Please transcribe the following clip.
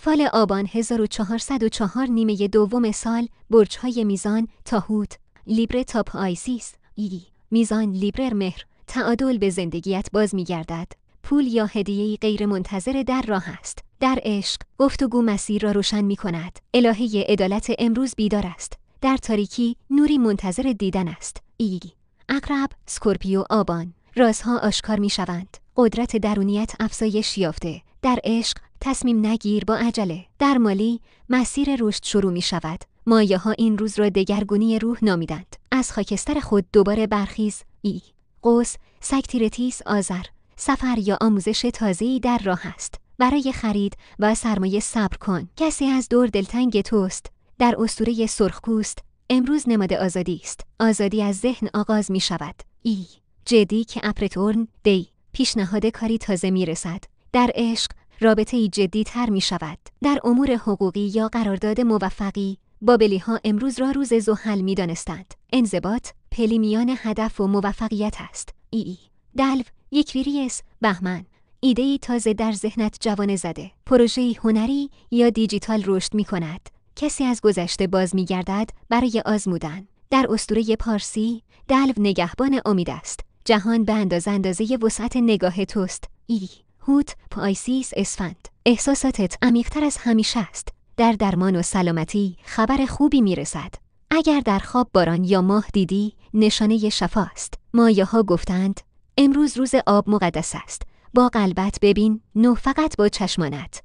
فال آبان 1404 نیمه دوم سال برج‌های میزان تاحوت لیبر تاپ آیسیس میزان لیبر مهر تعادل به زندگیت باز می‌گردد. پول یا هدیه‌ای غیر منتظر در راه است. در عشق گفتگو مسیر را روشن می‌کند. الهه عدالت امروز بیدار است. در تاریکی نوری منتظر دیدن است. عقرب اسکورپیو آبان رازها آشکار می‌شوند. قدرت درونیت افزایش یافته. در عشق تصمیم نگیر با عجله. در مالی مسیر رشد شروع می‌شود. مایه‌ها این روز را دگرگونی روح نامیدند. از خاکستر خود دوباره برخیز. قوس سکتیرتیس آذر سفر یا آموزش تازه‌ای در راه است. برای خرید و سرمایه صبر کن. کسی از دور دلتنگ توست. در اسطوره سرخپوست امروز نماد آزادی است. آزادی از ذهن آغاز می‌شود. جدی که اپرتورن دی پیشنهاد کاری تازه می‌رسد. در عشق رابطه‌ای جدی‌تر می‌شود. در امور حقوقی یا قرارداد موفقی بابلی‌ها امروز را روز ذوحل می‌دانستند. انضباط پلی میان هدف و موفقیت است. دلو یکویریس بهمن ایده‌ای تازه در ذهنت جوانه زده. پروژه‌ای هنری یا دیجیتال رشد می‌کند. کسی از گذشته باز می‌گردد برای آزمودن. در اسطوره پارسی دلو نگهبان امید است. جهان به اندازه وسعت نگاه توست. هوت پایسیس اسفند احساساتت عمیق‌تر از همیشه است. در درمان و سلامتی خبر خوبی میرسد. اگر در خواب باران یا ماه دیدی نشانه شفاست. مایه‌ها گفتند امروز روز آب مقدس است. با قلبت ببین نه فقط با چشمانت.